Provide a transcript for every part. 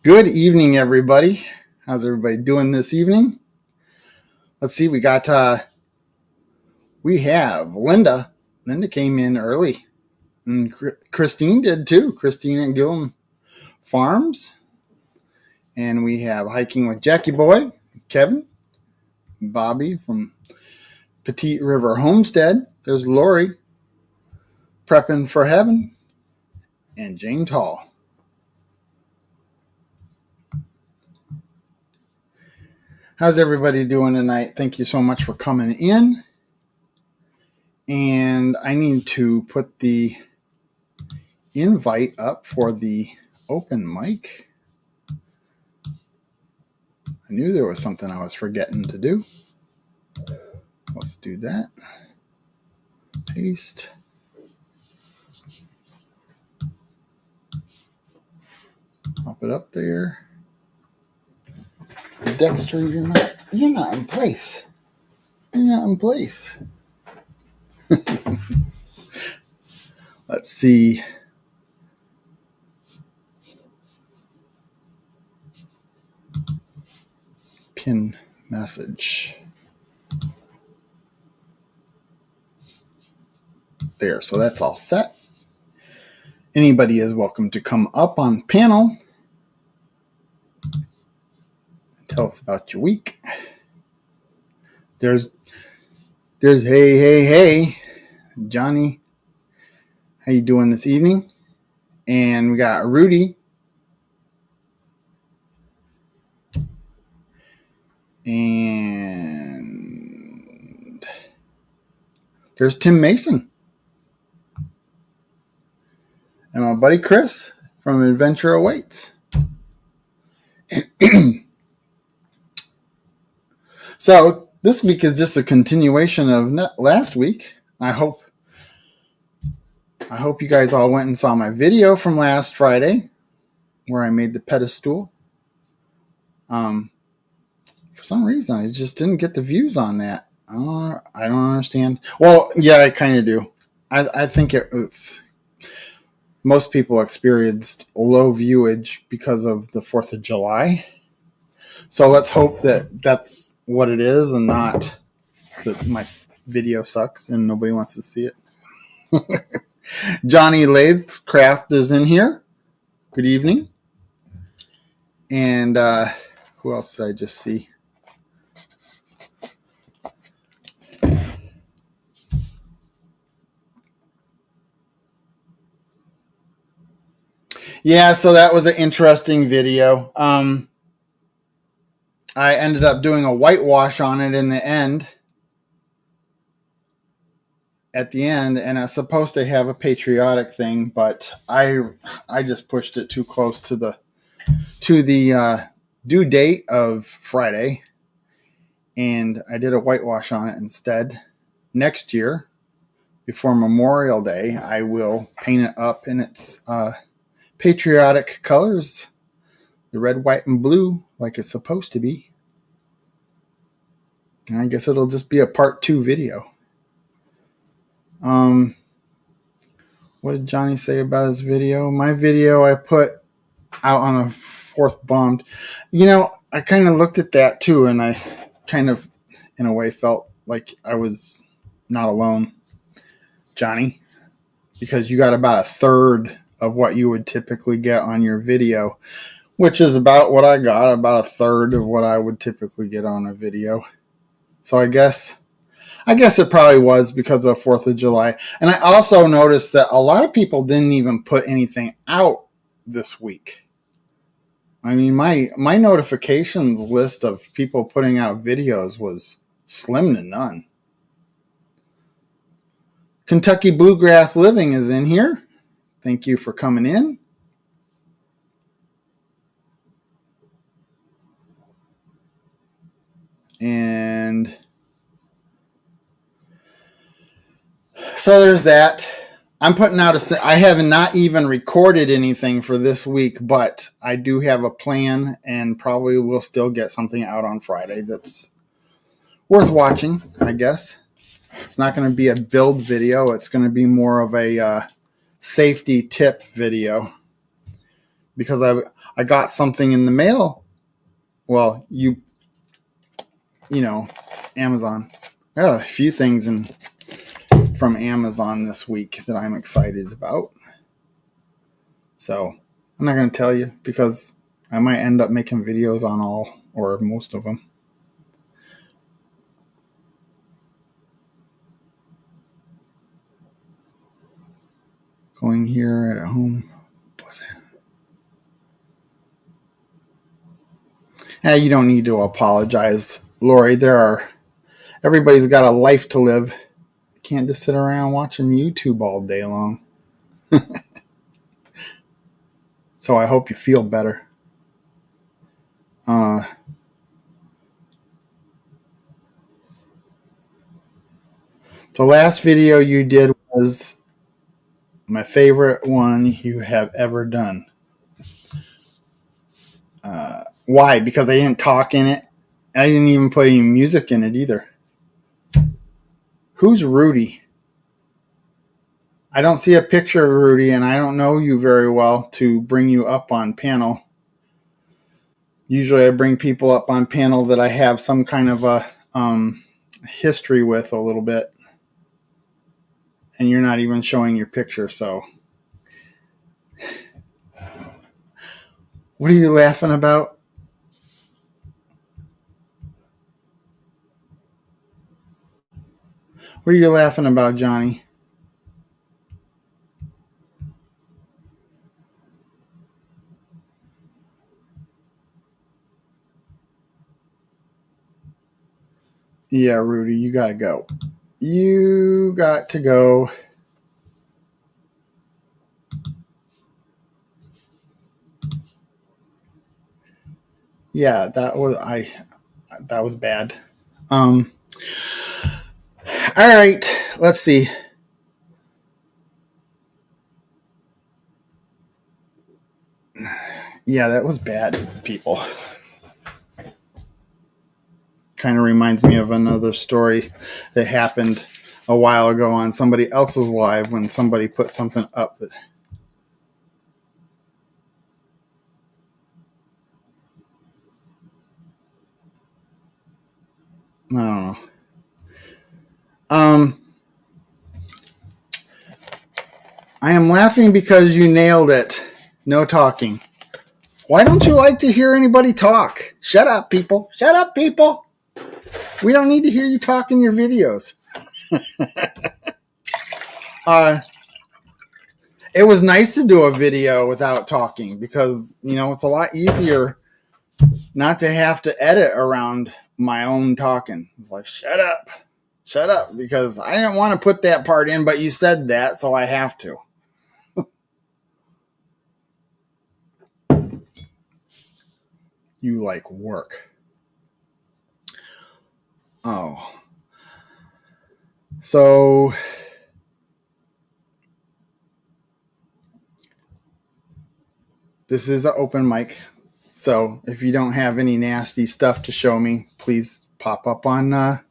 Good evening, everybody. How's everybody doing this evening? Let's see. We have Linda. Linda came in early, and Christine did too. Christine at Gillum Farms, and we have Hiking with Jackie Boy, Kevin, Bobby from Petite River Homestead. There's Lori, Prepping for Heaven, and James Hall. How's everybody doing tonight? Thank you so much for coming in. And I need to put the invite up for the open mic. I knew there was something I was forgetting to do. Let's do that. Paste. Pop it up there. Dexter, you're not in place. You're not in place. Let's see. Pin message. There, so that's all set. Anybody is welcome to come up on panel. Tell us about your week. There's hey, Johnny. How you doing this evening? And we got Rudy. And there's Tim Mason. And my buddy Chris from Adventure Awaits. So this week is just a continuation of last week. I hope you guys all went and saw my video from last Friday where I made the pedestal. For some reason, I just didn't get the views on that. I don't understand. Well, yeah, I kind of do. I think it's most people experienced low viewage because of the 4th of July. So let's hope that that's what it is and not that my video sucks and nobody wants to see it. Johnny Lathe-Craft is in here. Good evening. And who else did I just see? Yeah, so that was an interesting video. I ended up doing a whitewash on it in the end. At the end, and I was supposed to have a patriotic thing, but I just pushed it too close to the due date of Friday, and I did a whitewash on it instead. Next year, before Memorial Day, I will paint it up in its patriotic colors, the red, white, and blue, like it's supposed to be. And I guess it'll just be a part 2 video. What did Johnny say about his video? My video I put out on the 4th bombed. You know, I kind of looked at that too, and I kind of, in a way, felt like I was not alone, Johnny, because you got about a third of what you would typically get on your video, which is about what I got, about a third of what I would typically get on a video. So I guess it probably was because of 4th of July. And I also noticed that a lot of people didn't even put anything out this week. I mean, my notifications list of people putting out videos was slim to none. Kentucky Bluegrass Living is in here. Thank you for coming in. And so there's that. I'm putting out I have not even recorded anything for this week, but I do have a plan and probably will still get something out on Friday that's worth watching, I guess. It's not going to be a build video. It's going to be more of a safety tip video. because I got something in the mail. Well, you know, Amazon. I got a few things from Amazon this week that I'm excited about. So I'm not going to tell you because I might end up making videos on all or most of them. Going here at home. What's that? You don't need to apologize, Lori. Everybody's got a life to live. You can't just sit around watching YouTube all day long. So I hope you feel better. The last video you did was my favorite one you have ever done. Why? Because I didn't talk in it. I didn't even put any music in it either. Who's Rudy? I don't see a picture of Rudy, and I don't know you very well to bring you up on panel. Usually I bring people up on panel that I have some kind of a history with a little bit. And you're not even showing your picture, so. What are you laughing about? What are you laughing about, Johnny? Yeah, Rudy, you got to go. You got to go. Yeah, that was bad. All right, let's see. Yeah, that was bad, people. Kind of reminds me of another story that happened a while ago on somebody else's live when somebody put something up that. I don't know. I am laughing because you nailed it. No talking. Why don't you like to hear anybody talk? Shut up, people. Shut up, people. We don't need to hear you talk in your videos. It was nice to do a video without talking because, it's a lot easier not to have to edit around my own talking. It's like, shut up, because I didn't want to put that part in, but you said that, so I have to. You like work. Oh. So this is an open mic. So if you don't have any nasty stuff to show me, please pop up on the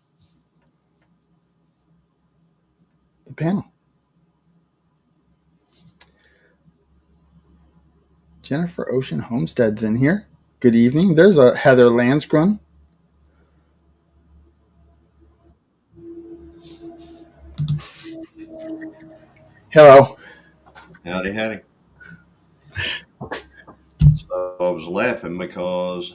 panel. Jennifer Ocean Homestead's in here. Good evening. There's a Heather Lansgren. Hello. Howdy. So I was laughing because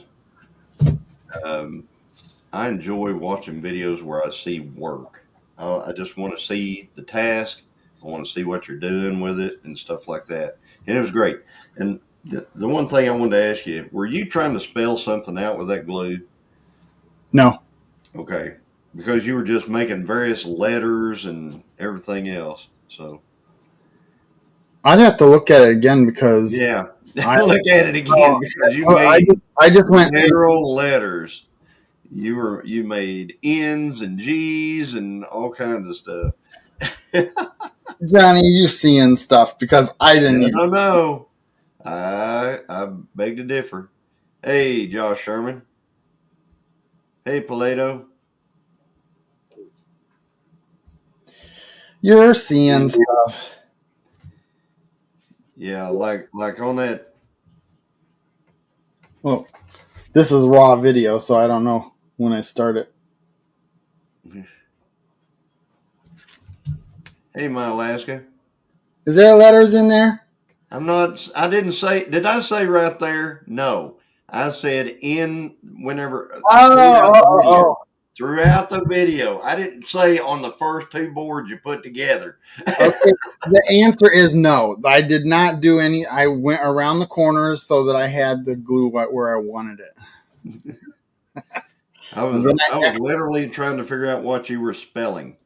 I enjoy watching videos where I see work. I just want to see the task. I want to see what you're doing with it and stuff like that. And it was great. And the one thing I wanted to ask you, were you trying to spell something out with that glue? No. Okay. Because you were just making various letters and everything else. So I'd have to look at it again because yeah, I look at it again because you made I just went literal letters. You made N's and G's and all kinds of stuff. Johnny, you seeing stuff because I didn't even know. I beg to differ. Hey, Josh Sherman. Hey, Paleto. You're seeing stuff. Yeah, like on that Well, this is raw video, so I don't know when I start it. Hey, my Alaska. Is there letters in there? I didn't say, did I say right there? No. I said in whenever, Oh. throughout the video. I didn't say on the first two boards you put together. Okay. The answer is no. I did not do any. I went around the corners so that I had the glue where I wanted it. I was literally trying to figure out what you were spelling,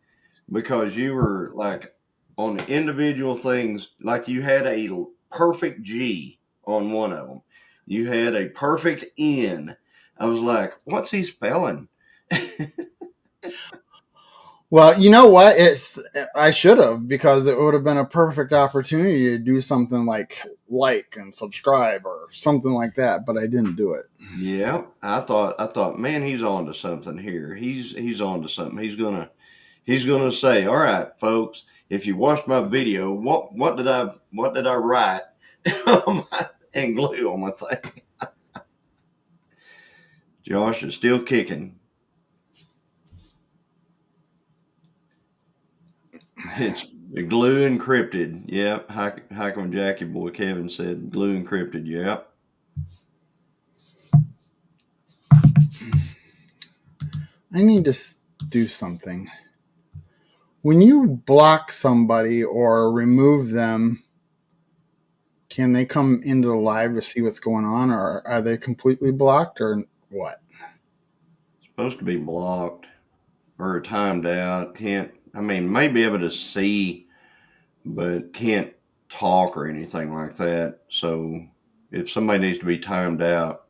because you were like on individual things, like you had a perfect G on one of them. You had a perfect N. I was like, what's he spelling? Well, you know what? I should have, because it would have been a perfect opportunity to do something like and subscribe or something like that, but I didn't do it. Yeah, I thought, man, he's on to something here. He's on to something. He's gonna say, all right, folks, if you watched my video, what did I write and glue on my thing? Josh is still kicking. It's glue encrypted. Yep. Hikem Jackie Boy Kevin said glue encrypted. Yep. I need to do something. When you block somebody or remove them, can they come into the live to see what's going on, or are they completely blocked, or what? It's supposed to be blocked or timed out. May be able to see, but can't talk or anything like that. So if somebody needs to be timed out.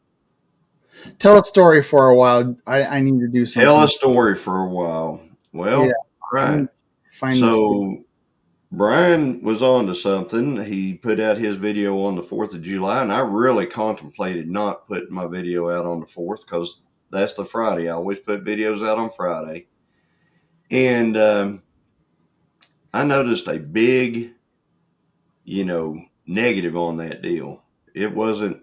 Tell a story for a while. I need to do something. Tell a story for a while. Well, yeah. Right. So Brian was on to something. He put out his video on the 4th of July, and I really contemplated not putting my video out on the 4th, because that's the Friday. I always put videos out on Friday. And I noticed a big, negative on that deal. It wasn't,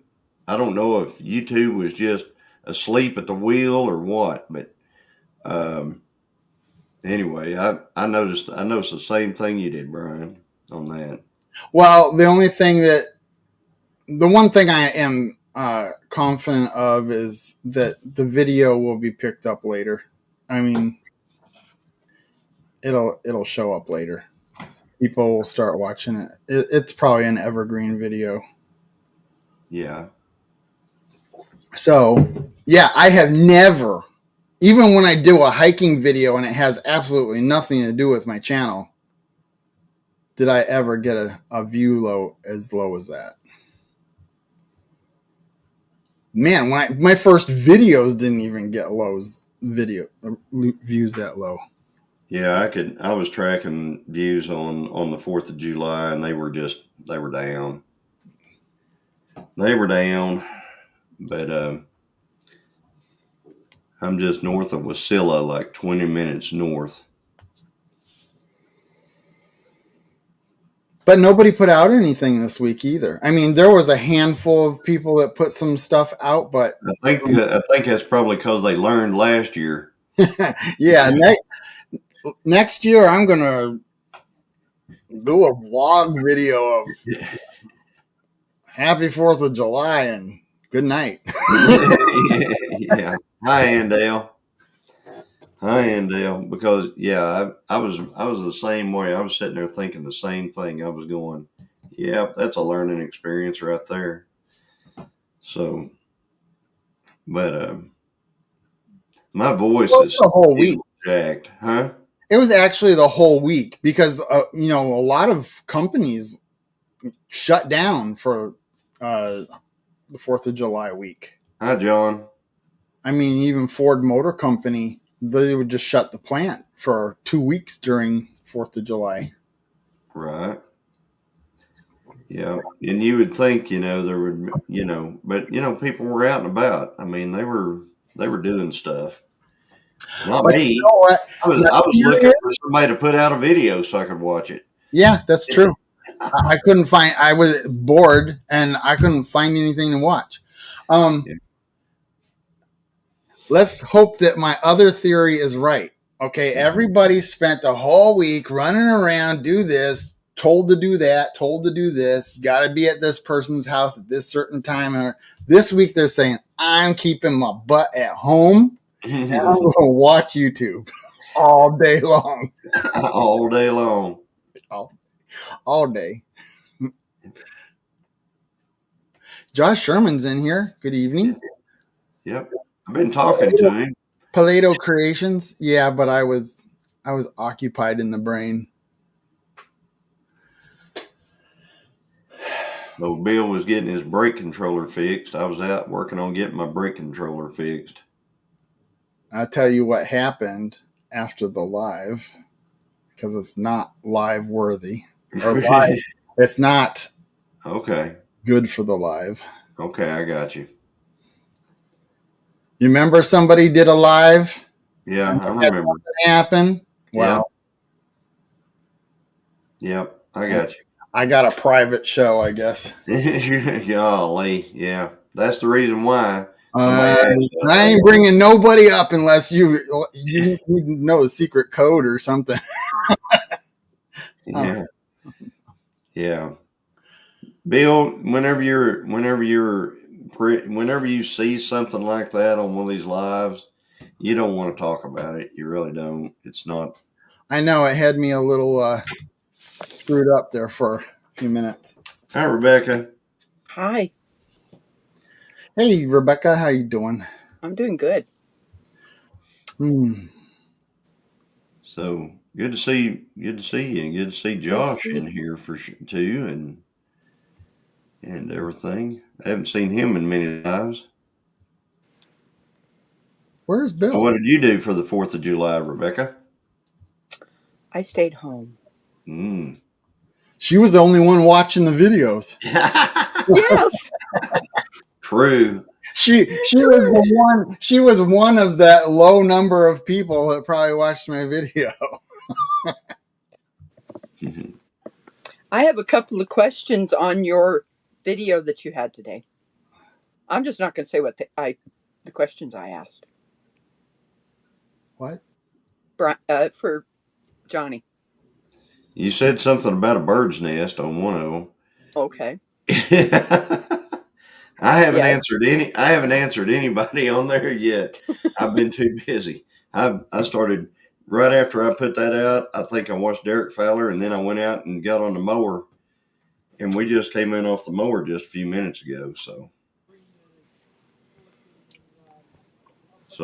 I don't know if YouTube was just asleep at the wheel or what, but anyway, I noticed the same thing you did, Brian, on that. Well, the one thing I am confident of is that the video will be picked up later. I mean, it'll show up later. People will start watching it. It's probably an evergreen video. Yeah. So, yeah, I have never, even when I do a hiking video and it has absolutely nothing to do with my channel, did I ever get a view as low as that. Man, my first videos didn't even get views that low. Yeah, I was tracking views on the 4th of July, and they were down. They were down, but I'm just north of Wasilla, like 20 minutes north. But nobody put out anything this week either. I mean, there was a handful of people that put some stuff out, but I think that's probably because they learned last year. Yeah, next year I'm gonna do a vlog video of Happy 4th of July and good night. Yeah. Hi, Andale. Because I was the same way. I was sitting there thinking the same thing. I was going, yeah, that's a learning experience right there. So, but my voice is the whole week jacked, huh? It was actually the whole week, because a lot of companies shut down for the 4th of July week. Hi, John. I mean, even Ford Motor Company, they would just shut the plant for 2 weeks during 4th of July. Right. Yeah. And you would think, there would, but, people were out and about. I mean, they were doing stuff. Not but me. I was looking for somebody to put out a video so I could watch it. Yeah, that's true. I couldn't find, I was bored and I couldn't find anything to watch. Um, Yeah. let's hope that my other theory is right. Okay, everybody spent the whole week running around, do this, told to do that, told to do this. You got to be at this person's house at this certain time. And this week they're saying, I'm keeping my butt at home and I'm going to watch YouTube all day long. All day long. All day. Josh Sherman's in here. Good evening. Yep. I've been talking to him. Paleto Creations. Yeah, but I was occupied in the brain. So Bill was getting his brake controller fixed. I was out working on getting my brake controller fixed. I'll tell you what happened after the live, because it's not live worthy. Or live. It's not Okay. good for the live. Okay, I got you. You remember somebody did a live? Yeah, I remember. It happened. Wow. Yep, I got you. I got a private show, I guess. Golly, yeah. That's the reason why. I ain't bringing nobody up unless you know the secret code or something. Yeah. Yeah. Bill, whenever you see something like that on one of these lives, you don't want to talk about it. You really don't. It's not. I know it had me a little screwed up there for a few minutes. Hi, Rebecca. Hi. Hey, Rebecca, how you doing? I'm doing good. So good to see you, and good to see Josh in here too, and everything. I haven't seen him in many times. Where's Bill? So what did you do for the 4th of July, Rebecca? I stayed home. She was the only one watching the videos. Yes. True. She was one of that low number of people that probably watched my video. I have a couple of questions on your video that you had today. I'm just not going to say what the questions I asked. What? For Johnny. You said something about a bird's nest on one of them. Okay. I haven't answered anybody on there yet. I've been too busy. I started right after I put that out. I think I watched Derek Fowler, and then I went out and got on the mower, and we just came in off the mower just a few minutes ago. So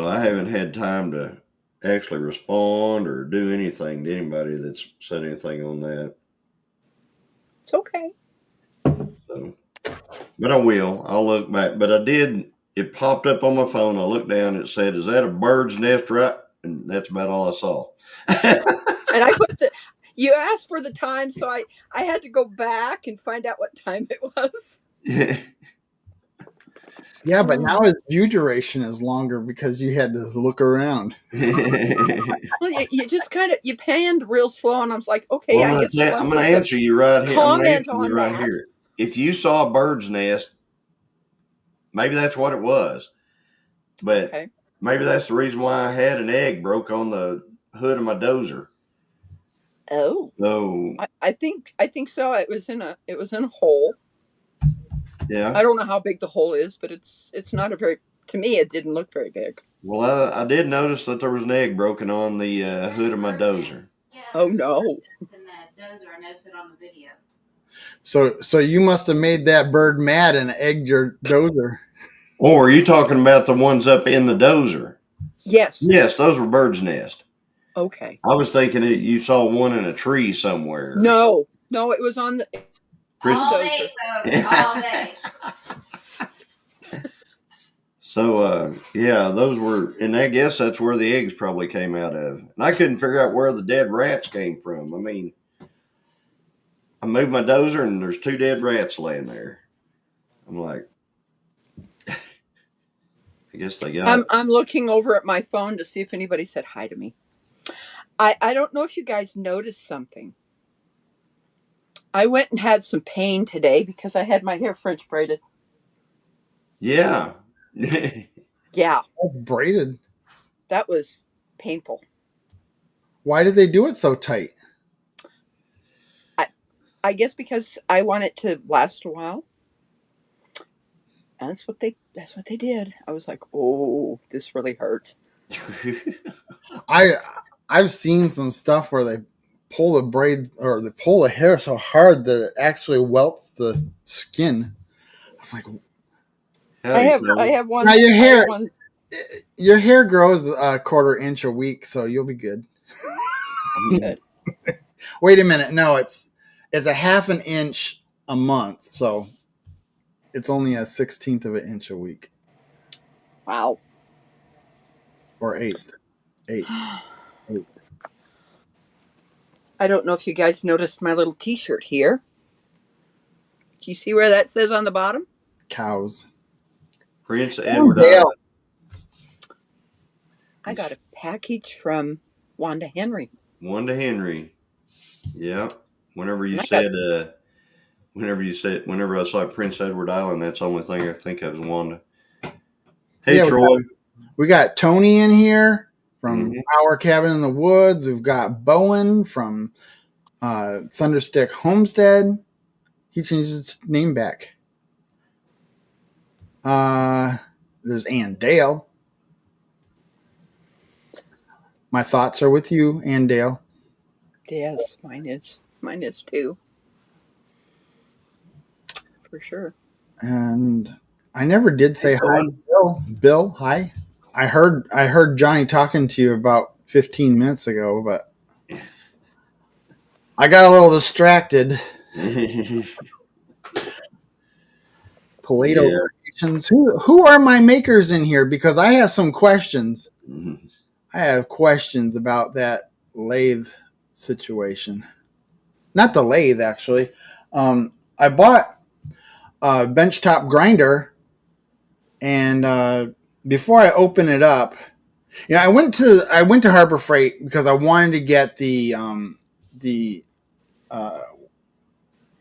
I haven't had time to actually respond or do anything to anybody that's said anything on that. It's okay. So, but I will. I'll look back. But I did. It popped up on my phone. I looked down. It said, "Is that a bird's nest?" Right, and that's about all I saw. And I put you asked for the time, so I had to go back and find out what time it was. Yeah, but now his view duration is longer because you had to look around. Well, you just kind of you panned real slow, and I was like, okay, well, I'm going to answer you right here. Comment on that. Here. If you saw a bird's nest, maybe that's what it was. But maybe that's the reason why I had an egg broke on the hood of my dozer. Oh. So I think so. It was in a hole. Yeah. I don't know how big the hole is, but it's not to me it didn't look very big. Well, I did notice that there was an egg broken on the hood of my dozer. Yeah, oh no. It's in the dozer. I noticed it on the video. So you must have made that bird mad and egged your dozer. Or are you talking about the ones up in the dozer? Yes. Yes, those were bird's nest. Okay. I was thinking you saw one in a tree somewhere. No, it was on the all day, folks, all day. So, yeah, those were, and I guess that's where the eggs probably came out of. And I couldn't figure out where the dead rats came from. I mean, I moved my dozer and there's 2 dead rats laying there. I'm like, I guess they got I'm looking over at my phone to see if anybody said hi to me. I don't know if you guys noticed something. I went and had some pain today because I had my hair French braided. Yeah. Yeah, That's braided. that was painful. Why did they do it so tight? I guess because I want it to last a while. And that's what they did. I was like, oh, this really hurts. I've seen some stuff where they pull the braid or they pull the hair so hard that it actually welts the skin. I was like, I Howdy, have Tony. one. now I have one. your hair grows a quarter inch a week, so you'll be good. Good. Wait a minute, no, it's a half an inch a month, so it's only a 16th of an inch a week Wow. or eighth. I don't know if you guys noticed my little T-shirt here. Do you see where that says on the bottom? Cows. Prince Edward Dale. Island. I got a package from Wanda Henry. Wanda Henry. Yeah. Whenever And I I saw Prince Edward Island, that's the only thing I think of is Wanda. Hey, Yeah, Troy. We got Tony in here from Mhm. Our Cabin in the Woods. We've got Bowen from Thunderstick Homestead. He changed his name back. There's Ann Dale. My thoughts are with you, Ann Dale. Yes, mine is too. For sure. And I never did say Hey, hi to Bill. Bill, hi. I heard Johnny talking to you about 15 minutes ago, but I got a little distracted. Paleto Yeah. Creations. Who are my makers in here? Because I have some questions. I have questions about that lathe situation. Not the lathe, actually. I bought a benchtop grinder, and before I open it up, I went to Harbor Freight because I wanted to get the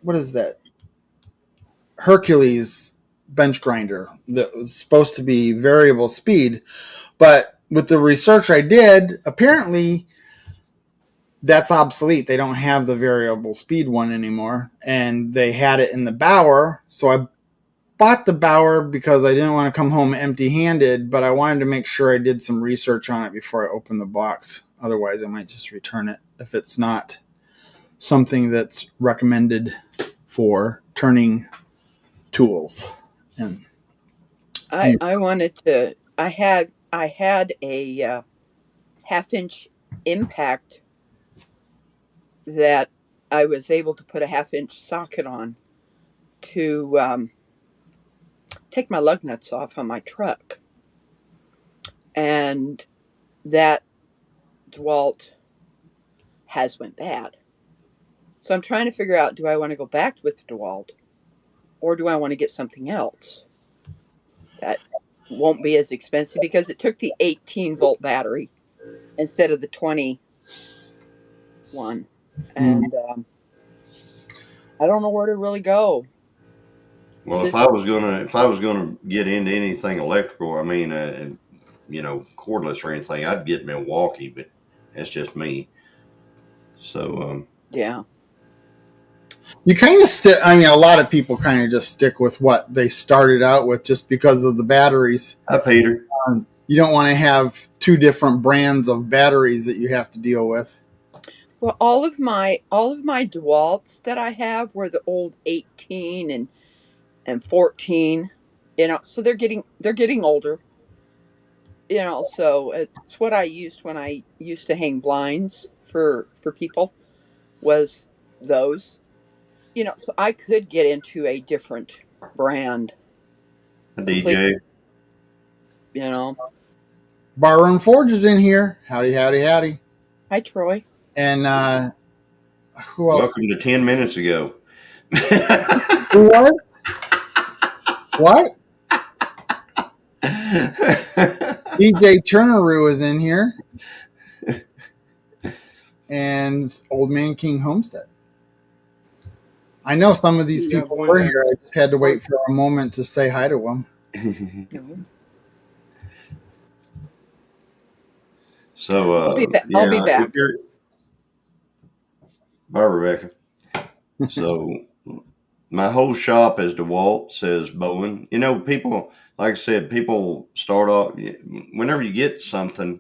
what is that? Hercules bench grinder that was supposed to be variable speed, but with the research I did, apparently that's obsolete. They don't have the variable speed one anymore, and they had it in the Bauer. So I bought the Bauer because I didn't want to come home empty-handed, but I wanted to make sure I did some research on it before I opened the box. Otherwise, I might just return it if it's not something that's recommended for turning tools. And I wanted to. I had a half-inch impact that I was able to put a half-inch socket on to take my lug nuts off on my truck, and that DeWalt has went bad. So I'm trying to figure out: do I want to go back with DeWalt, or do I want to get something else that won't be as expensive, because it took the 18-volt battery instead of the 20 one, and I don't know where to really go. Well, if I was gonna get into anything electrical, I mean, cordless or anything, I'd get Milwaukee, but that's just me. So, Yeah, you kind of a lot of people kind of just stick with what they started out with just because of the batteries. hi, Peter. You don't want to have two different brands of batteries that you have to deal with. well, all of my DeWalts that I have were the old 18 and 14, so they're getting older, so it's what I used when I used to hang blinds for people, was those. So I could get into a different brand, DJ. Barroom Forge is in here. Howdy, howdy, howdy. Hi, Troy. And who else? Welcome to 10 minutes ago. Who was? What? DJ Turneroo is in here. And Old Man King Homestead. I know some of these people were here. I just had to wait for a moment to say hi to them. No. So, I'll be back. yeah, I'll be back. if you're, bye, Rebecca. So, my whole shop, as DeWalt says, Bowen. You know, people, like I said, people start off, whenever you get something,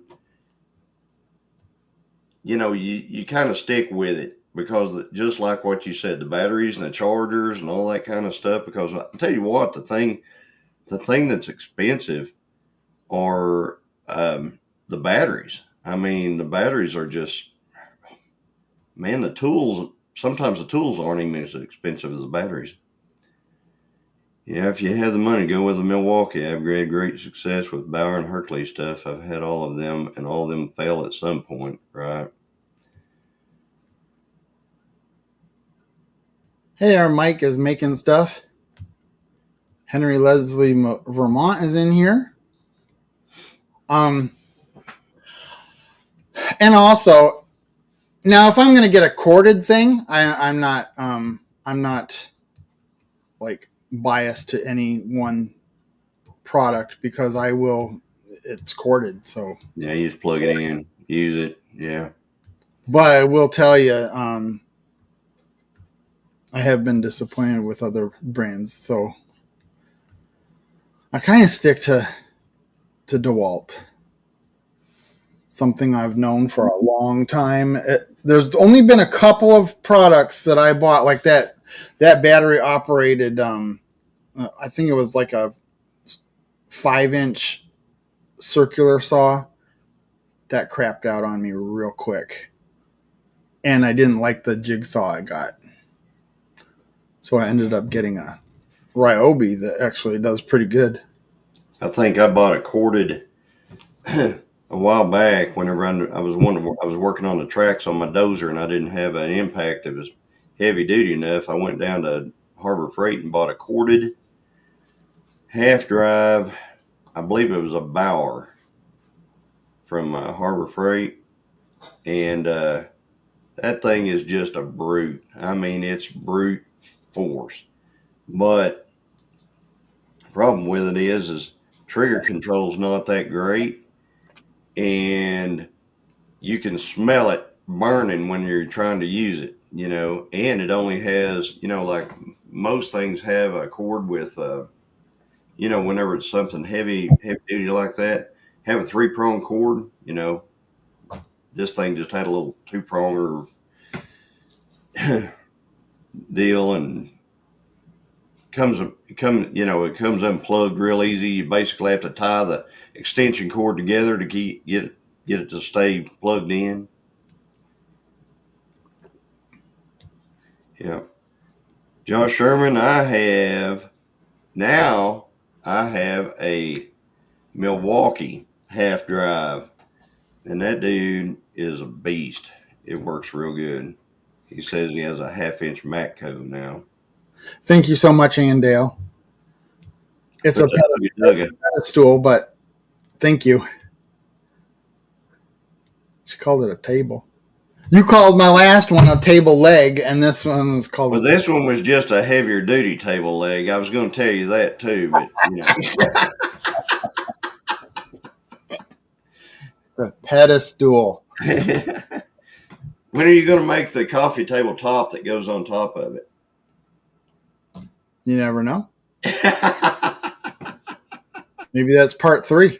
you know, you kind of stick with it because just like what you said, the batteries and the chargers and all that kind of stuff. Because I tell you what, the thing that's expensive are the batteries. I mean, the batteries are just, man, the tools, sometimes the tools aren't even as expensive as the batteries. Yeah, if you have the money, go with the Milwaukee. I've had great success with Bauer and Hercules stuff. I've had all of them, and all of them fail at some point, right? Hey, our Mike is making stuff. Henry Leslie Vermont is in here. And also, now if I'm going to get a corded thing, I'm not like biased to any one product because it's corded. So Yeah, you just plug it in, use it. Yeah. but I will tell you, I have been disappointed with other brands. So I kind of stick to DeWalt. Something I've known for a long time. There's only been a couple of products that I bought like that battery operated. I think it was like a 5-inch circular saw that crapped out on me real quick, and I didn't like the jigsaw I got, so I ended up getting a Ryobi that actually does pretty good. I think I bought a corded a while back whenever I was working on the tracks on my dozer and I didn't have an impact that was heavy duty enough. I went down to Harbor Freight and bought a corded half drive. I believe it was a Bauer from Harbor Freight, and that thing is just a brute. I mean, it's brute force. But the problem with it is trigger control's not that great, and you can smell it burning when you're trying to use it, you know, and it only has, you know, like most things have a cord with, you know, whenever it's something heavy duty like that, have a 3-prong cord, you know. This thing just had a little 2-pronger deal, and it comes unplugged real easy. You basically have to tie the extension cord together to get it to stay plugged in. Yeah. Josh Sherman, I have a Milwaukee half drive, and that dude is a beast. It works real good. He says he has a 1/2-inch Matco now. Thank you so much, Andale. It's a pedestal, but thank you. She called it a table. You called my last one a table leg, and this one was called. Well, this one was just a heavier duty table leg. I was going to tell you that too, but you know. The pedestal. When are you going to make the coffee table top that goes on top of it? You never know. Maybe that's part 3.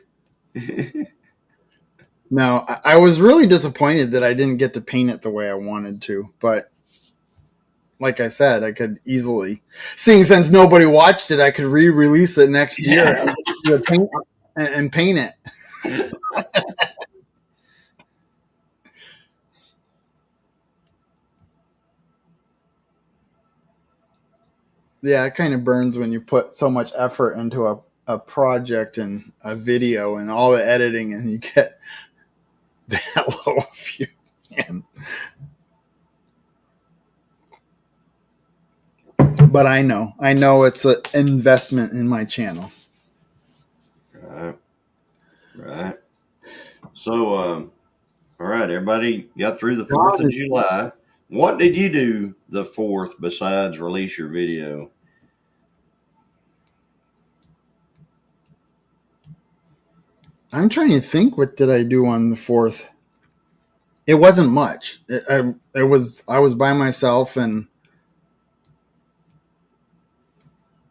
No, I was really disappointed that I didn't get to paint it the way I wanted to. But like I said, I could easily, seeing since nobody watched it, I could re-release it next year and paint it. Yeah, it kind of burns when you put so much effort into a project and a video and all the editing, and you get that low view. But I know it's an investment in my channel. Right. So, all right, everybody got through the 4th of July. What did you do the 4th besides release your video? I'm trying to think. What did I do on the 4th? It wasn't much. I was by myself, and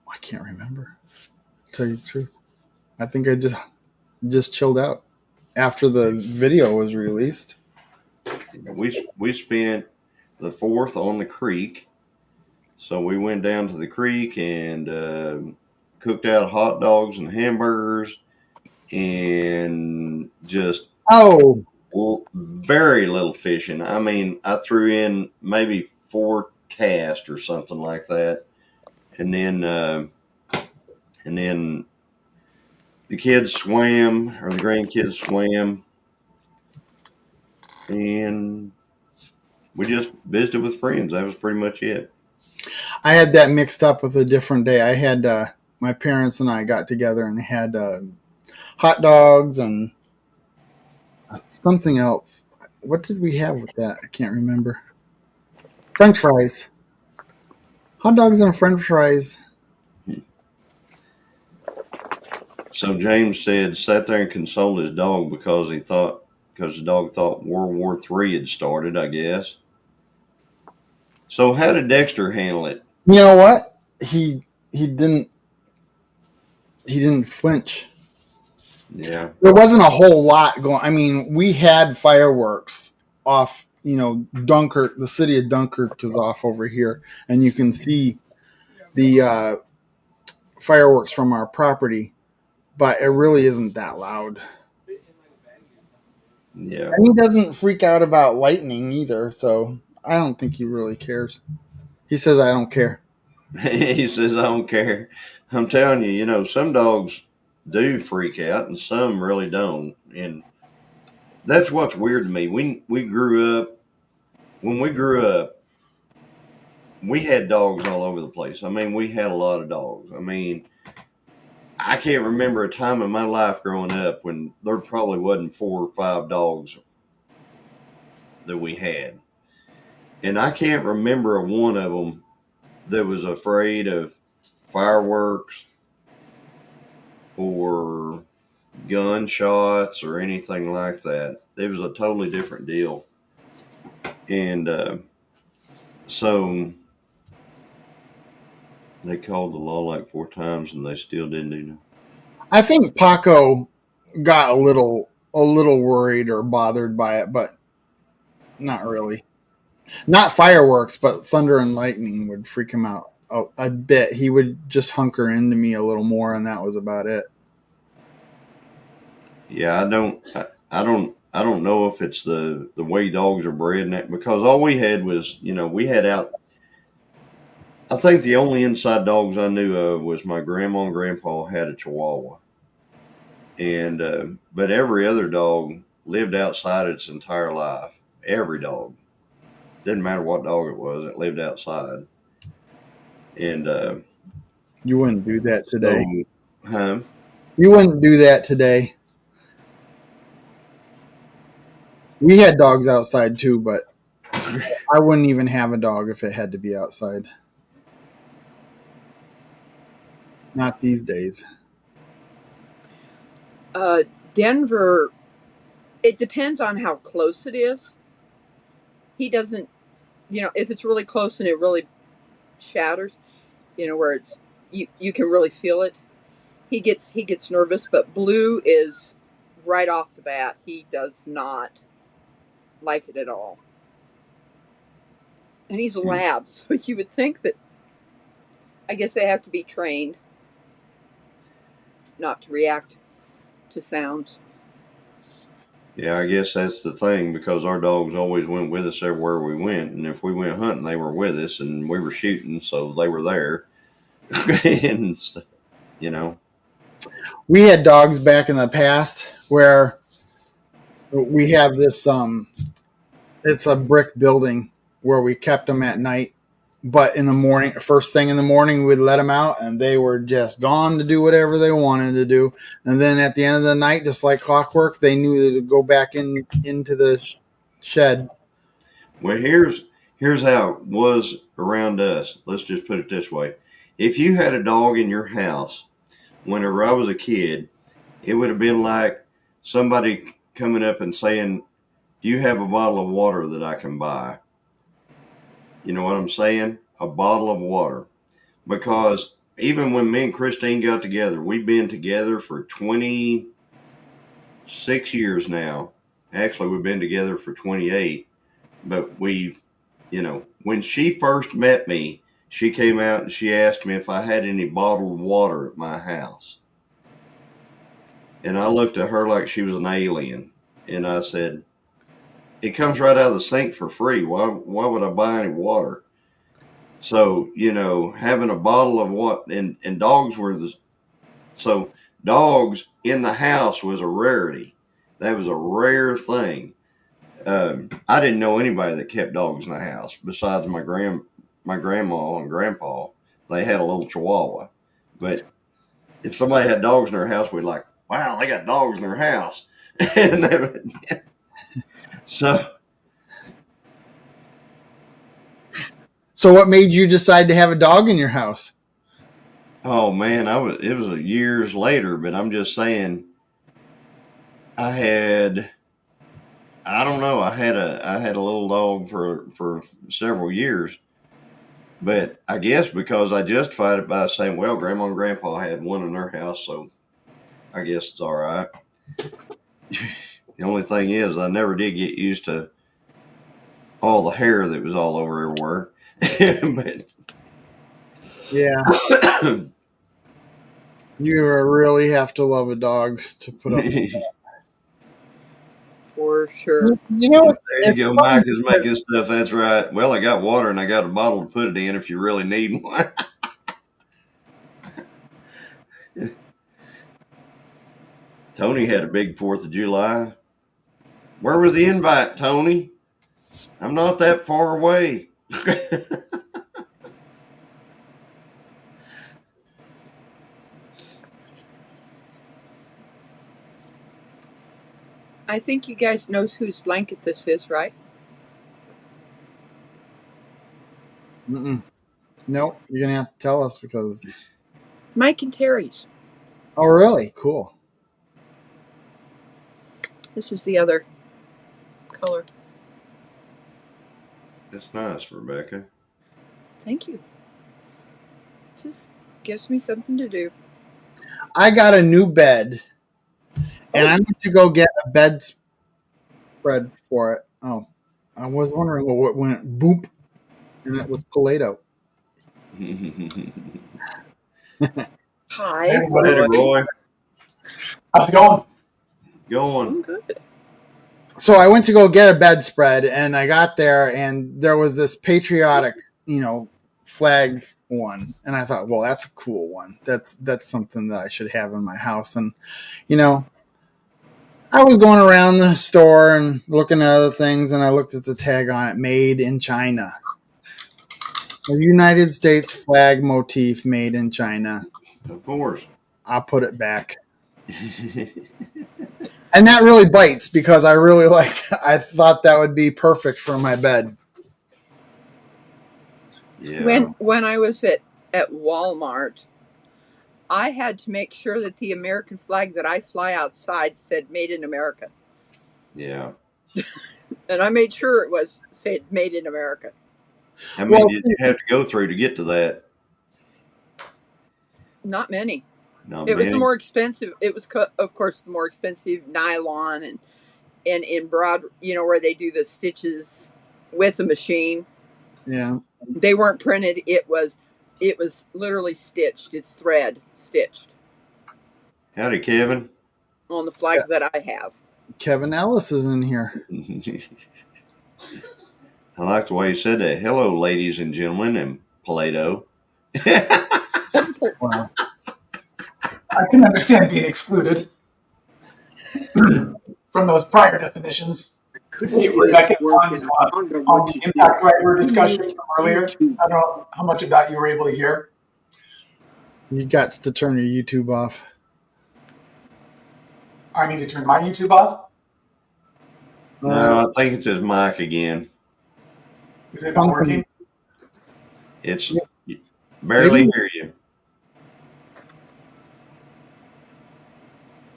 I can't remember. To tell you the truth, I think I just chilled out after the video was released. We spent the 4th on the creek. So we went down to the creek and cooked out hot dogs and hamburgers and just Oh, very little fishing. I mean, I threw in maybe 4 casts or something like that, and then the kids swam, or the grandkids swam, and we just visited with friends. That was pretty much it. I had that mixed up with a different day. I had my parents and I got together and had hot dogs and something else. What did we have with that? I can't remember. French fries. Hot dogs and French fries. So James sat there and consoled his dog because the dog thought World War III had started, I guess. So how did Dexter handle it? You know what? He didn't flinch. Yeah. There wasn't a whole lot going. I mean, we had fireworks off. Dunkirk, the city of Dunkirk is off over here, and you can see the fireworks from our property, but it really isn't that loud. Yeah. And he doesn't freak out about lightning either, so I don't think he really cares. He says, I don't care. He says, I don't care. I'm telling you, some dogs do freak out and some really don't. And that's what's weird to me. When we grew up, we had dogs all over the place. I mean, we had a lot of dogs. I mean, I can't remember a time in my life growing up when there probably wasn't 4 or 5 dogs that we had. And I can't remember one of them that was afraid of fireworks or gunshots or anything like that. It was a totally different deal. And so they called the law like 4 times and they still didn't do nothing. I think Paco got a little worried or bothered by it, but not really. Not fireworks, but thunder and lightning would freak him out a bit. He would just hunker into me a little more, and that was about it. Yeah, I don't know if it's the way dogs are bred and that, because all we had was, we had out. I think the only inside dogs I knew of was my grandma and grandpa had a Chihuahua, and but every other dog lived outside its entire life. Every dog, didn't matter what dog it was, it lived outside. And You wouldn't do that today. So, You wouldn't do that today. We had dogs outside too, but I wouldn't even have a dog if it had to be outside. Not these days. Denver, it depends on how close it is. He doesn't, if it's really close and it really shatters, where it's you can really feel it. He gets nervous, but Blue is right off the bat. He does not like it at all. And he's a lab, so you would think that, I guess they have to be trained not to react to sounds. Yeah, I guess that's the thing, because our dogs always went with us everywhere we went, and if we went hunting, they were with us, and we were shooting, so they were there. And We had dogs back in the past where we have this it's a brick building where we kept them at night, but in the morning, first thing in the morning, we'd let them out and they were just gone to do whatever they wanted to do. And then at the end of the night, just like clockwork, they knew to go back into the shed. Well, here's how it was around us. Let's just put it this way. If you had a dog in your house, whenever I was a kid, it would have been like somebody coming up and saying, "Do you have a bottle of water that I can buy?" You know what I'm saying? A bottle of water. Because even when me and Christine got together, we've been together for 26 years now. Actually, we've been together for 28. But when she first met me, she came out and she asked me if I had any bottled water at my house. And I looked at her like she was an alien. And I said, it comes right out of the sink for free. Why would I buy any water? So, having a bottle of what, and dogs dogs in the house was a rarity. That was a rare thing. I didn't know anybody that kept dogs in the house besides my grandma and grandpa. They had a little Chihuahua. But if somebody had dogs in their house, we'd like, wow, they got dogs in their house. So what made you decide to have a dog in your house? oh man, it was years later, but I'm just saying I had a little dog for several years. But I guess because I justified it by saying, well, Grandma and Grandpa had one in their house, so I guess it's all right. The only thing is I never did get used to all the hair that was all over everywhere. But Yeah. You really have to love a dog to put up with that. For sure. There you go. Mike is making stuff. That's right. Well, I got water and I got a bottle to put it in if you really need one. Tony had a big 4th of July. Where was the invite, Tony? I'm not that far away. I think you guys know whose blanket this is, right? Mm-mm. Nope, you're gonna have to tell us because. Mike and Terry's. Oh, really? Cool. This is the other color. That's nice, Rebecca. Thank you. Just gives me something to do. I got a new bed, and I went to go get a bed spread for it. Oh, I was wondering what went boop, and it was Play-Doh. Hi, Hey, Roy. How's it going? I'm good. So I went to go get a bedspread, and I got there, and there was this patriotic, flag one, and I thought, well, that's a cool one. That's something that I should have in my house. And I was going around the store and looking at other things, and I looked at the tag on it, "Made in China." A United States flag motif, made in China. Of course. I'll put it back. And that really bites because I really I thought that would be perfect for my bed. Yeah. When I was at Walmart, I had to make sure that the American flag that I fly outside said "Made in America." Yeah. And I made sure it said "Made in America." How many did you have to go through to get to that? Not many. Not It was many. the more expensive. It was, of course, the more expensive nylon and in broad, where they do the stitches with the machine. Yeah. They weren't printed. It was literally stitched. It's thread stitched Howdy, Kevin. on the flags that I have. Kevin Ellis is in here. I like the way you said that. Hello, ladies and gentlemen, and Play-Doh. Wow. I can understand being excluded from those prior definitions. Hey, Rebecca, on the impact driver discussion from earlier, I don't know how much of that you were able to hear. You got to turn your YouTube off. I need to turn my YouTube off. No, I think it's his mic again. Is it not working? It's barely hear you.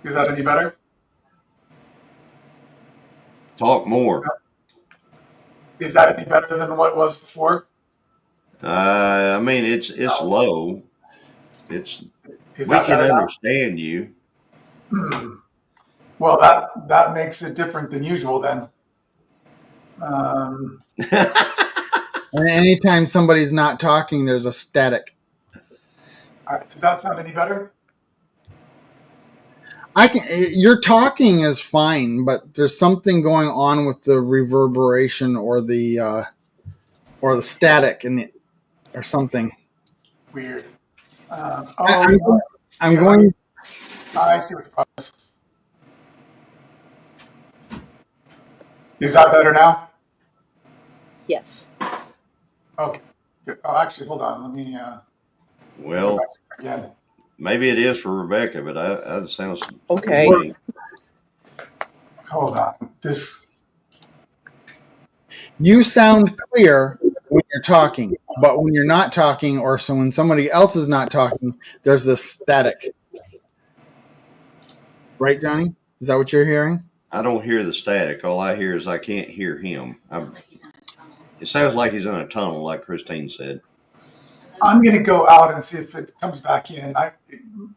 Is that any better? Talk more. Is that any better than what it was before? I mean, it's low. Is We that can better now? understand you. Well, that makes it different than usual then. And anytime somebody's not talking, there's a static. All right, does that sound any better? Your talking is fine, but there's something going on with the reverberation or the static or something. Weird. I'm going. I see what the problem is. Is that better now? Yes. Okay. Good. Oh, actually, hold on. Let me Well, go back again. maybe it is for Rebecca, but that sounds Okay. Hold on. You sound clear when you're talking, but when you're not talking, or so when somebody else is not talking, there's this static. Right, Johnny? Is that what you're hearing? I don't hear the static. All I hear is I can't hear him. It sounds like he's in a tunnel, like Christine said. I'm going to go out and see if it comes back in.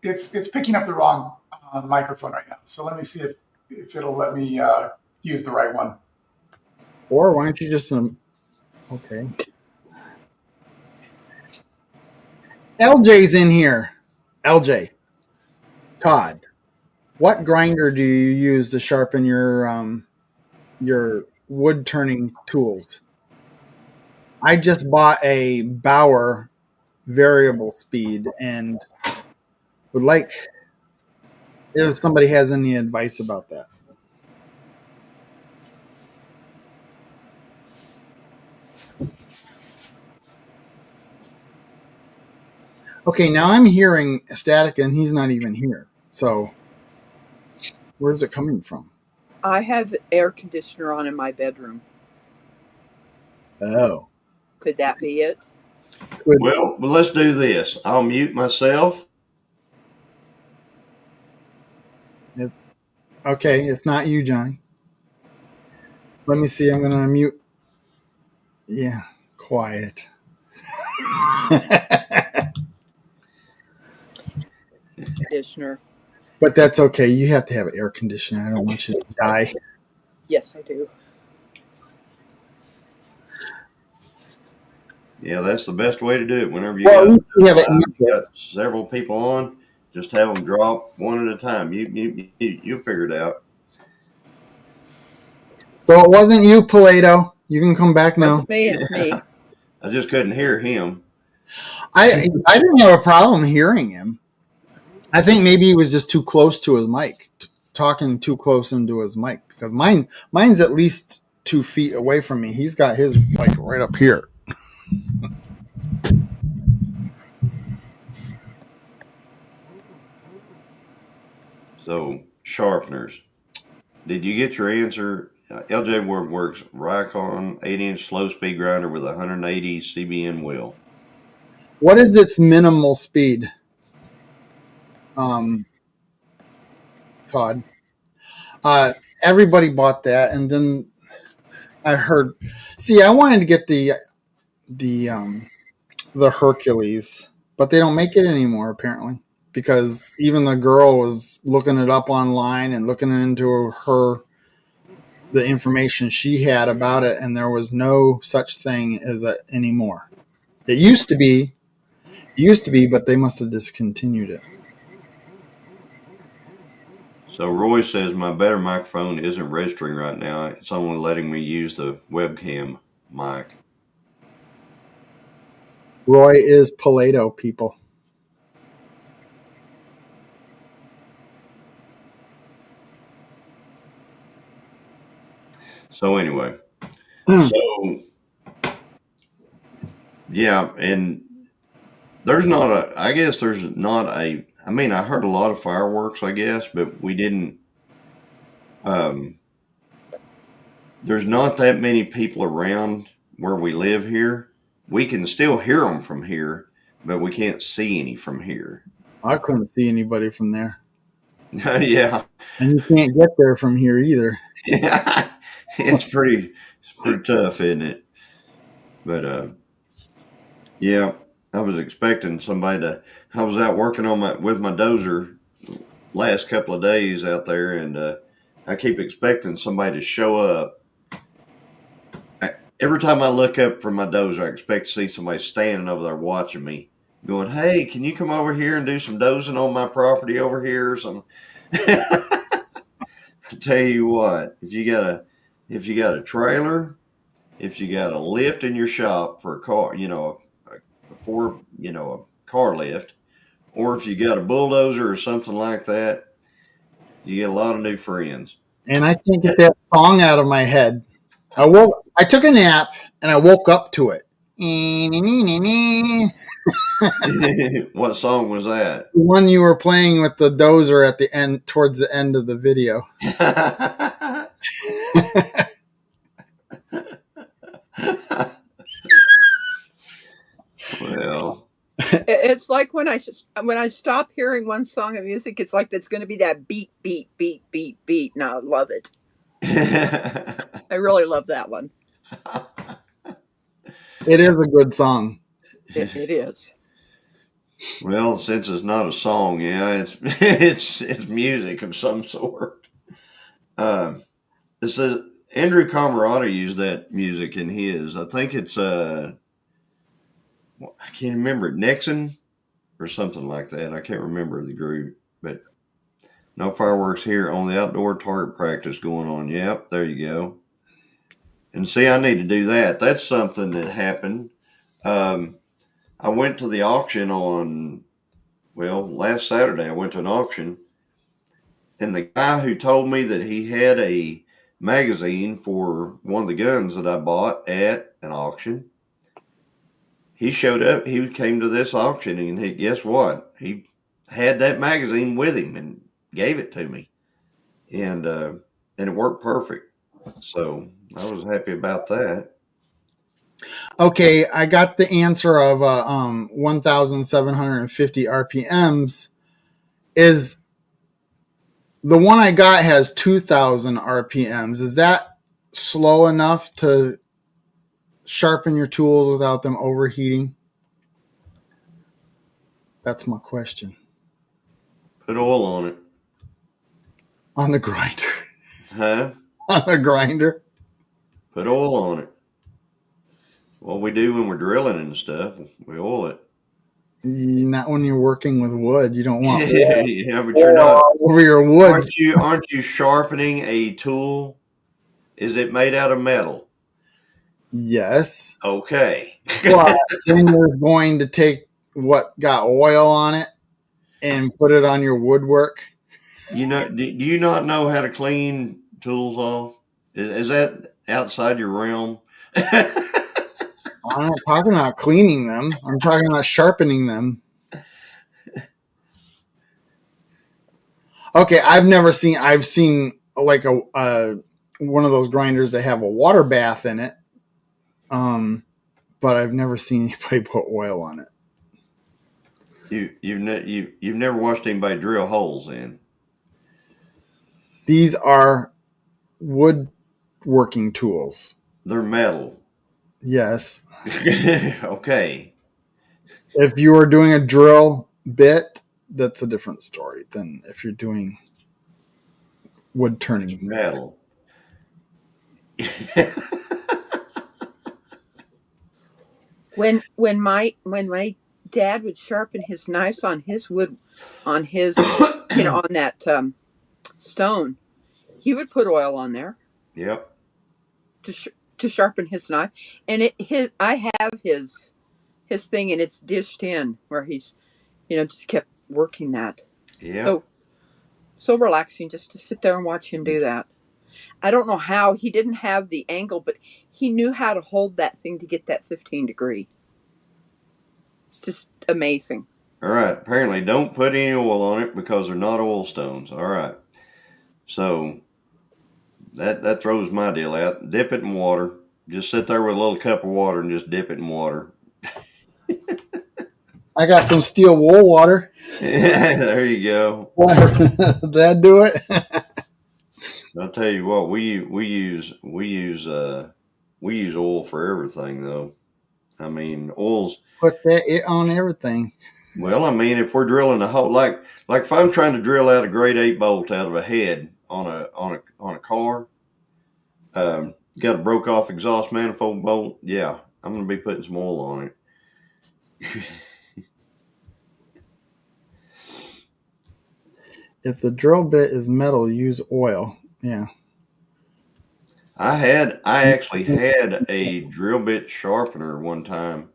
It's picking up the wrong microphone right now. So let me see if it'll let me use the right one. Or why don't you just okay. LJ's in here. LJ. Todd. What grinder do you use to sharpen your wood turning tools? I just bought a Bauer variable speed and would like if somebody has any advice about that. Okay, now I'm hearing static and he's not even here. So where's it coming from? I have air conditioner on in my bedroom. Oh. Could that be it? Well, let's do this. I'll mute myself. Okay, it's not you, Johnny. Let me see. I'm going to unmute. Yeah, quiet. Conditioner. But that's okay. You have to have air conditioning. I don't want you to die. Yes, I do. Yeah, that's the best way to do it. Whenever you Well, you got several people on, just have them drop one at a time. You figure it out. So it wasn't you, Paleto. You can come back now. It's me. It's me. I just couldn't hear him. I didn't have a problem hearing him. I think maybe he was just too close to his mic, talking too close into his mic, because mine's at least 2 feet away from me. He's got his mic right up here. So, sharpeners. Did you get your answer? LJ Works Rikon 8-inch slow-speed grinder with 180 CBN wheel. What is its minimal speed? Todd. Everybody bought that, and then I heard. See, I wanted to get the Hercules, but they don't make it anymore apparently, because even the girl was looking it up online and looking into the information she had about it, and there was no such thing as it anymore. It used to be, but they must have discontinued it. So Roy says my better microphone isn't registering right now. It's only letting me use the webcam mic. Roy is Paleto, people. So anyway, yeah, and there's not a, I mean, I heard a lot of fireworks, I guess, but we didn't, there's not that many people around where we live here. We can still hear them from here, but we can't see any from here. I couldn't see anybody from there. Yeah. And you can't get there from here either. Yeah. It's pretty tough, isn't it? But yeah, I was expecting somebody to. I was out working on with my dozer last couple of days out there, and I keep expecting somebody to show up. Every time I look up from my dozer, I expect to see somebody standing over there watching me, going, "Hey, can you come over here and do some dozing on my property over here or something?" I tell you what, if you got a trailer, if you got a lift in your shop for a car, a car lift, or if you got a bulldozer or something like that, you get a lot of new friends. And I can't get that song out of my head. I took a nap and I woke up to it. The What song was that? one you were playing with the dozer at the end, towards the end of the video. Well, It's like when I stop hearing one song of music, it's like it's going to be that beat, beat, beat, beat, beat, and I love it. I really love that one. It is a good song. It is. Well, since it's not a song, yeah, it's music of some sort. It says Andrew Camarada used that music in his. I think it's I can't remember, Nixon or something like that. I can't remember the group, but no fireworks here. Only outdoor target practice going on. Yep, there you go. And see, I need to do that. That's something that happened. I went to the auction last Saturday. I went to an auction, and the guy who told me that he had a magazine for one of the guns that I bought at an auction, he showed up. He came to this auction, and guess what? He had that magazine with him and gave it to me, and it worked perfect. So I was happy about that. Okay, I got the answer of 1,750 RPMs. Is the one I got has 2,000 RPMs. Is that slow enough to sharpen your tools without them overheating? That's my question. Put oil on it. On the grinder. Huh? On the grinder. Put oil on it. What we do when we're drilling and stuff, we oil it. Not when you're working with wood. You don't want oil Yeah, but you're not over your wood. Aren't you sharpening a tool? Is it made out of metal? Yes. Okay. Well, then you're going to take what got oil on it and put it on your woodwork. Do you not know how to clean tools off? Is that outside your realm? I'm not talking about cleaning them. I'm talking about sharpening them. Okay, I've seen like a one of those grinders that have a water bath in it. But I've never seen anybody put oil on it. You've never watched anybody drill holes in. These are woodworking tools. They're metal. Yes. Okay. If you are doing a drill bit, that's a different story than if you're doing wood turning. Metal. When my dad would sharpen his knives on his wood, on his on that stone, he would put oil on there. Yep. To sharpen his knife, and I have his thing, and it's dished in where he's just kept working that. Yeah. So relaxing just to sit there and watch him do that. I don't know how he didn't have the angle, but he knew how to hold that thing to get that 15 degree. It's just amazing. All right. Apparently, don't put any oil on it because they're not oil stones. All right. So that throws my deal out. Dip it in water. Just sit there with a little cup of water and just dip it in water. I got some steel wool water. There you go. That do it? I'll tell you what, we use oil for everything though. I mean, oil's Put that on everything. well. I mean, if we're drilling a hole, like if I'm trying to drill out a grade 8 bolt out of a head on a car, got a broke off exhaust manifold bolt. Yeah, I'm going to be putting some oil on it. If the drill bit is metal, use oil. Yeah. I actually had a drill bit sharpener one time,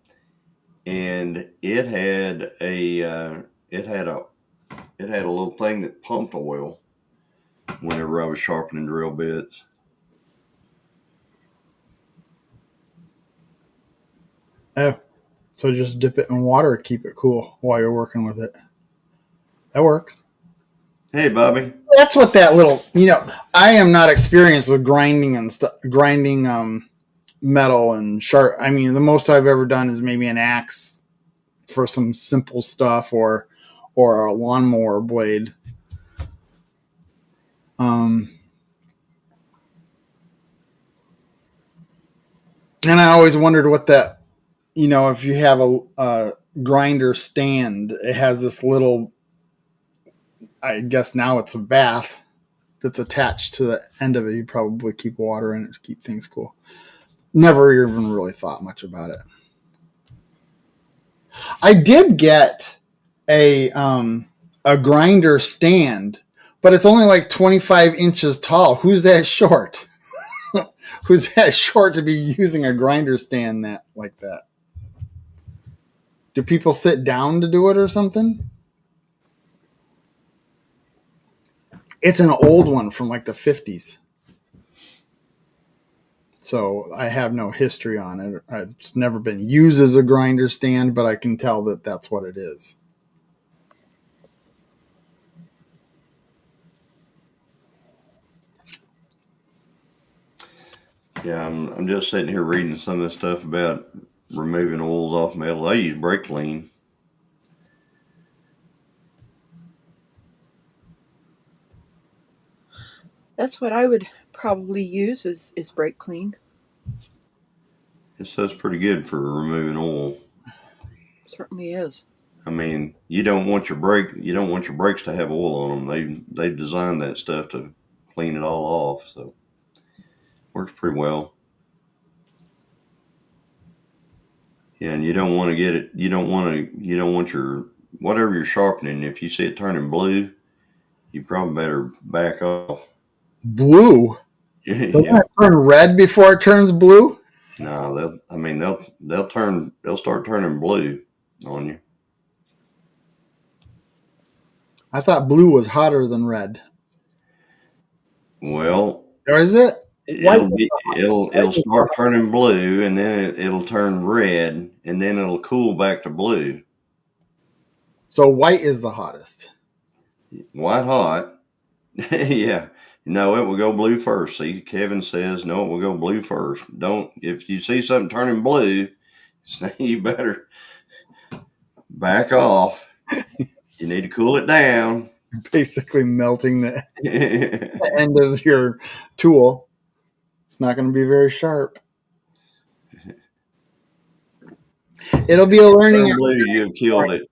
and it had a little thing that pumped oil whenever I was sharpening drill bits. Oh, so just dip it in water to keep it cool while you're working with it. That works. Hey, Bobby. That's what that little, I am not experienced with grinding and grinding metal and sharp. I mean, the most I've ever done is maybe an axe for some simple stuff or a lawnmower blade. And I always wondered what that, if you have a grinder stand, it has this little, I guess now it's a bath that's attached to the end of it. You probably keep water in it to keep things cool. Never even really thought much about it. I did get a grinder stand, but it's only like 25 inches tall. Who's that short? Who's that short to be using a grinder stand like that? Do people sit down to do it or something? It's an old one from like the 50s. So I have no history on it. It's never been used as a grinder stand, but I can tell that that's what it is. Yeah, I'm just sitting here reading some of the stuff about removing oils off metal. I use brake clean. That's what I would probably use is brake clean. It says pretty good for removing oil. Certainly is. I mean, you don't want your brakes to have oil on them. They've designed that stuff to clean it all off, so works pretty well. Yeah, and you don't want to get it. You don't want your whatever you're sharpening. If you see it turning blue, you probably better back off. Blue? Yeah. Doesn't it turn red before it turns blue? No, they'll start turning blue on you. I thought blue was hotter than red. Well, Or is it? It'll start turning blue, and then it'll turn red, and then it'll cool back to blue. So white is the hottest. White hot. Yeah. No, it will go blue first. See, Kevin says, no, it will go blue first. If you see something turning blue, you better back off. You need to cool it down. Basically melting the end of your tool. It's not going to be very sharp. It'll be a learning. Blue, you've killed it.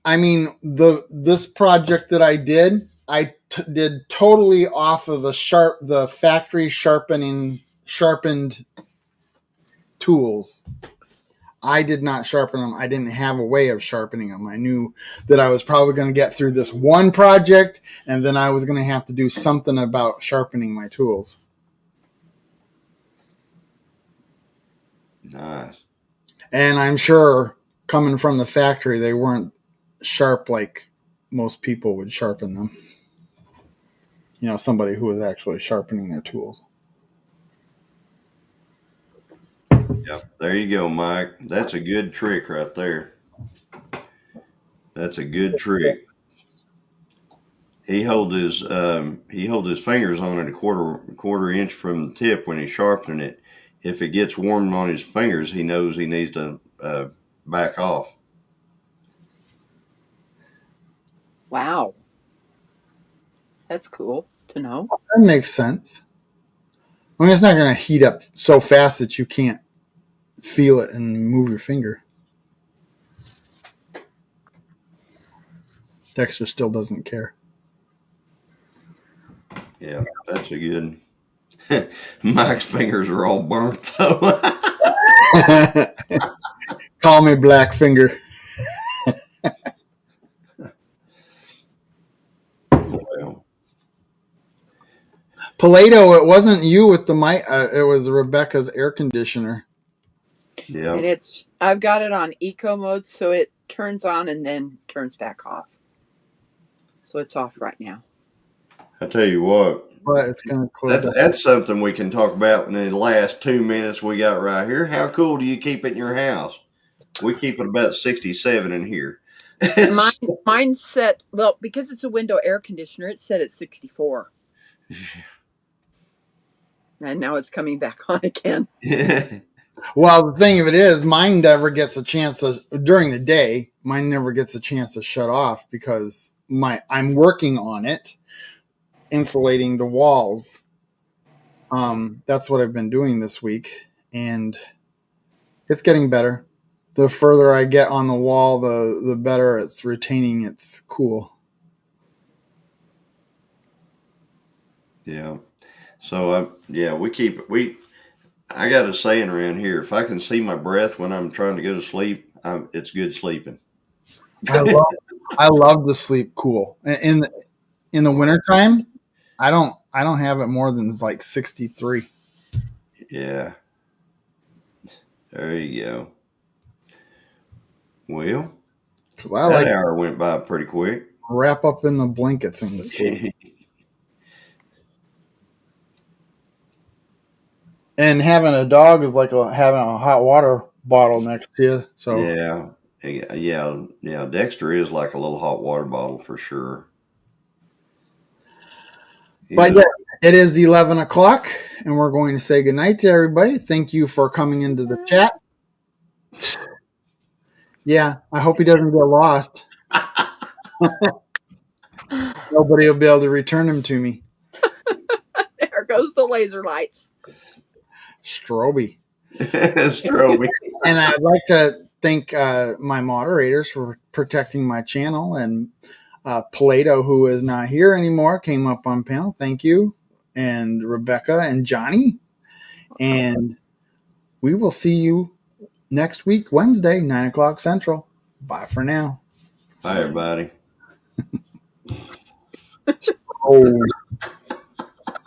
I mean, this project that I did, I did totally off of the factory sharpened tools. I did not sharpen them. I didn't have a way of sharpening them. I knew that I was probably going to get through this one project, and then I was going to have to do something about sharpening my tools. Nice. And I'm sure coming from the factory, they weren't sharp like most people would sharpen them. Somebody who was actually sharpening their tools. Yep. There you go, Mike. That's a good trick right there. That's a good trick. He holds his fingers on it a quarter inch from the tip when he's sharpening it. If it gets warm on his fingers, he knows he needs to back off. Wow. That's cool. to know. That makes sense. I mean, it's not going to heat up so fast that you can't feel it and move your finger. Dexter still doesn't care. Yeah, that's a good. Mike's fingers are all burnt though. Call me Black Finger. Well, Paleto, it wasn't you with the mic. It was Rebecca's air conditioner. yeah. And I've got it on eco mode, so it turns on and then turns back off. So it's off right now. I tell you what, But it's going to close up. that's something we can talk about in the last 2 minutes we got right here. How cool do you keep it in your house? We keep it about 67 in here. Mine's set, well, because it's a window air conditioner, it's set at 64. And now it's coming back on again. Well, the thing of it is, mine never gets a chance to, during the day, mine never gets a chance to shut off because I'm working on it, insulating the walls. That's what I've been doing this week, and it's getting better. The further I get on the wall, the better it's retaining its cool. Yeah. So I got a saying around here: if I can see my breath when I'm trying to go to sleep, it's good sleeping. I love the sleep cool. In the wintertime, I don't have it more than like 63. Yeah. There you go. Well, Because I that like hour went by pretty quick. wrap up in the blankets and to sleep. And having a dog is like having a hot water bottle next to you. So Yeah. Dexter is like a little hot water bottle for sure. But yeah, it is 11 o'clock, and we're going to say goodnight to everybody. Thank you for coming into the chat. Yeah, I hope he doesn't get lost. Nobody will be able to return him to me. There goes the laser lights. Stroby. Stroby. And I'd like to thank my moderators for protecting my channel, and Paleto, who is not here anymore, came up on panel. Thank you. And Rebecca and Johnny. And we will see you next week, Wednesday, 9 o'clock Central. Bye for now. Bye, everybody. Oh.